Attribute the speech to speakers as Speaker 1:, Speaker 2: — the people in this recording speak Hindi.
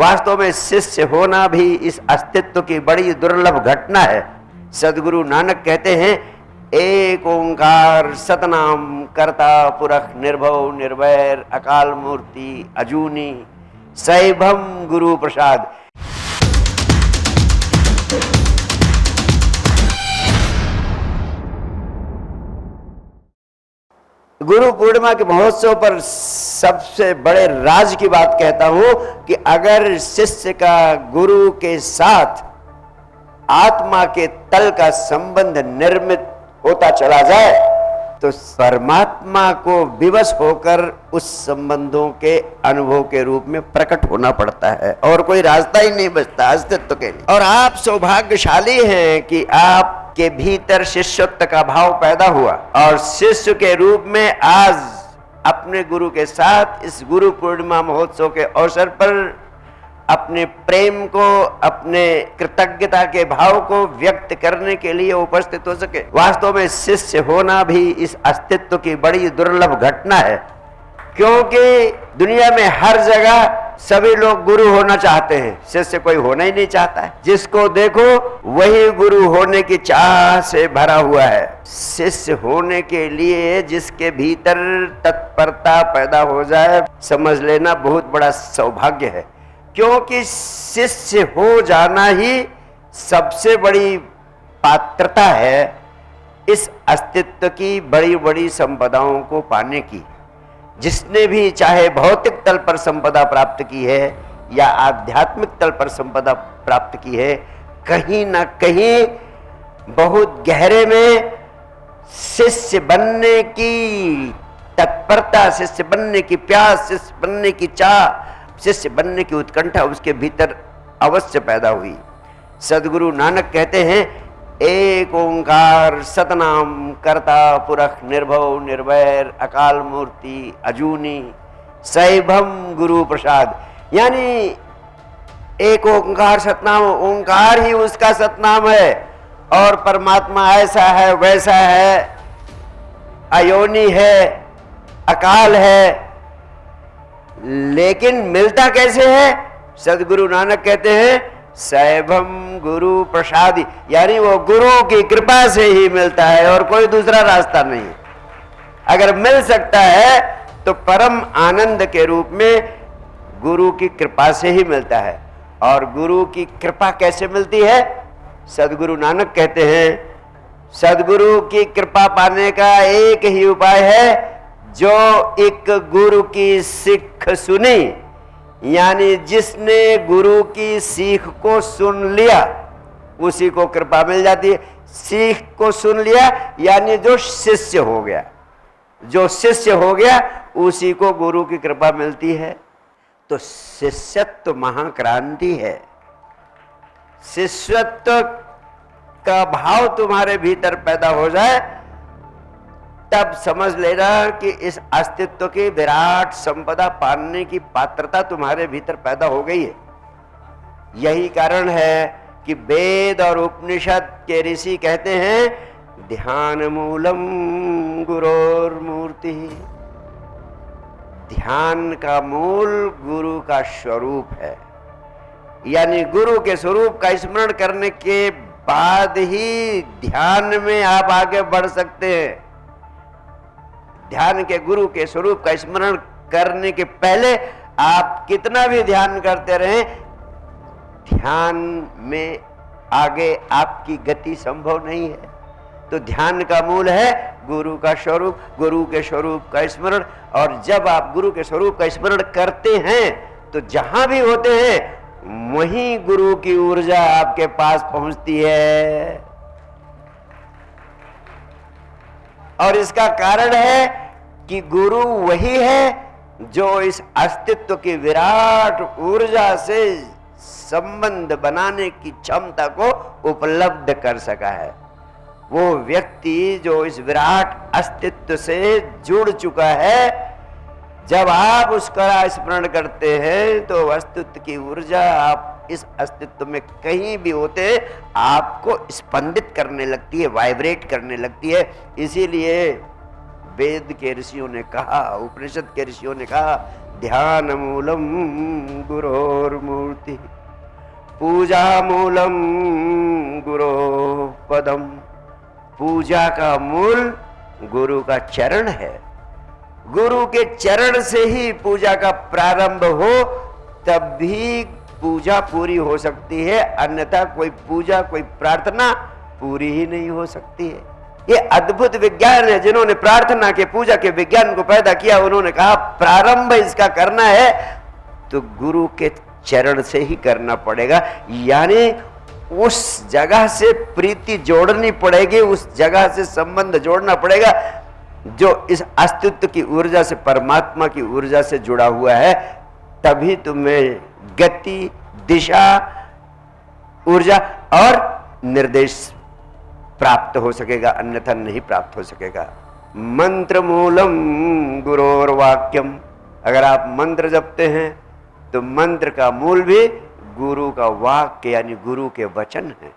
Speaker 1: वास्तव में शिष्य होना भी इस अस्तित्व की बड़ी दुर्लभ घटना है। सदगुरु नानक कहते हैं, एक ओंकार सतनाम करता पुरख निर्भव निर्वैर अकाल मूर्ति अजूनी सैभम गुरु प्रसाद। गुरु पूर्णिमा के महोत्सव पर सबसे बड़े राज की बात कहता हूं कि अगर शिष्य का गुरु के साथ आत्मा के तल का संबंध निर्मित होता चला जाए तो परमात्मा को विवश होकर उस संबंधों के अनुभव के रूप में प्रकट होना पड़ता है और कोई रास्ता ही नहीं बचता अस्तित्व के लिए। और आप सौभाग्यशाली हैं कि आपके भीतर शिष्यत्व का भाव पैदा हुआ और शिष्य के रूप में आज अपने गुरु के साथ इस गुरु पूर्णिमा महोत्सव के अवसर पर अपने प्रेम को, अपने कृतज्ञता के भाव को व्यक्त करने के लिए उपस्थित हो सके। वास्तव में शिष्य होना भी इस अस्तित्व की बड़ी दुर्लभ घटना है, क्योंकि दुनिया में हर जगह सभी लोग गुरु होना चाहते हैं, शिष्य कोई होना ही नहीं चाहता है। जिसको देखो वही गुरु होने की चाह से भरा हुआ है। शिष्य होने के लिए जिसके भीतर तत्परता पैदा हो जाए, समझ लेना बहुत बड़ा सौभाग्य है, क्योंकि शिष्य हो जाना ही सबसे बड़ी पात्रता है इस अस्तित्व की बड़ी बड़ी संपदाओं को पाने की। जिसने भी चाहे भौतिक तल पर संपदा प्राप्त की है या आध्यात्मिक तल पर संपदा प्राप्त की है, कहीं ना कहीं बहुत गहरे में शिष्य बनने की तत्परता, शिष्य बनने की प्यास, शिष्य बनने की चाह, शिष्य बनने की उत्कंठा उसके भीतर अवश्य पैदा हुई। सदगुरु नानक कहते हैं, एक ओंकार सतनाम करता पुरख निर्भव निर्वैर अकाल मूर्ति अजूनी सैभम गुरु प्रसाद। यानी एक ओंकार सतनाम, ओंकार ही उसका सतनाम है और परमात्मा ऐसा है वैसा है, अयोनी है, अकाल है, लेकिन मिलता कैसे है? सदगुरु नानक कहते हैं सैभम गुरु प्रसादी, यानी वो गुरु की कृपा से ही मिलता है और कोई दूसरा रास्ता नहीं। अगर मिल सकता है तो परम आनंद के रूप में गुरु की कृपा से ही मिलता है। और गुरु की कृपा कैसे मिलती है? सदगुरु नानक कहते हैं, सदगुरु की कृपा पाने का एक ही उपाय है, जो एक गुरु की सीख सुनी, यानी जिसने गुरु की सीख को सुन लिया उसी को कृपा मिल जाती है। सीख को सुन लिया यानी जो शिष्य हो गया, जो शिष्य हो गया उसी को गुरु की कृपा मिलती है। तो शिष्यत्व महाक्रांति है। शिष्यत्व का भाव तुम्हारे भीतर पैदा हो जाए तब समझ लेना कि इस अस्तित्व की विराट संपदा पाने की पात्रता तुम्हारे भीतर पैदा हो गई है। यही कारण है कि वेद और उपनिषद के ऋषि कहते हैं, ध्यान मूलम गुरोर मूर्ति। ध्यान का मूल गुरु का स्वरूप है, यानी गुरु के स्वरूप का स्मरण करने के बाद ही ध्यान में आप आगे बढ़ सकते हैं। ध्यान के गुरु के स्वरूप का स्मरण करने के पहले आप कितना भी ध्यान करते रहें, ध्यान में आगे आपकी गति संभव नहीं है। तो ध्यान का मूल है गुरु का स्वरूप, गुरु के स्वरूप का स्मरण। और जब आप गुरु के स्वरूप का स्मरण करते हैं तो जहां भी होते हैं वहीं गुरु की ऊर्जा आपके पास पहुंचती है। और इसका कारण है कि गुरु वही है जो इस अस्तित्व की विराट ऊर्जा से संबंध बनाने की क्षमता को उपलब्ध कर सका है। वो व्यक्ति जो इस विराट अस्तित्व से जुड़ चुका है, जब आप उसका स्मरण करते हैं तो अस्तित्व की ऊर्जा आप इस अस्तित्व में कहीं भी होते हैं आपको स्पंदित करने लगती है, वाइब्रेट करने लगती है। इसीलिए वेद के ऋषियों ने कहा, उपनिषद के ऋषियों ने कहा, ध्यान मूलम गुरोर मूर्ति। भक्ति। पूजा मूलम गुरो पदम, पूजा का मूल गुरु का चरण है। गुरु के चरण से ही पूजा का प्रारंभ हो, तब भी पूजा पूरी हो सकती है, अन्यथा कोई पूजा कोई प्रार्थना पूरी ही नहीं हो सकती है। ये अद्भुत विज्ञान है। जिन्होंने प्रार्थना के पूजा के विज्ञान को पैदा किया, उन्होंने कहा प्रारंभ इसका करना है तो गुरु के चरण से ही करना पड़ेगा, यानी उस जगह से प्रीति जोड़नी पड़ेगी, उस जगह से संबंध जोड़ना पड़ेगा जो इस अस्तित्व की ऊर्जा से, परमात्मा की ऊर्जा से जुड़ा हुआ है। तभी तुम्हें गति, दिशा, ऊर्जा और निर्देश प्राप्त हो सकेगा, अन्यथा नहीं प्राप्त हो सकेगा। मंत्र मूलम गुरोर वाक्यम, अगर आप मंत्र जपते हैं तो मंत्र का मूल भी गुरु का वाक्य यानी गुरु के वचन है।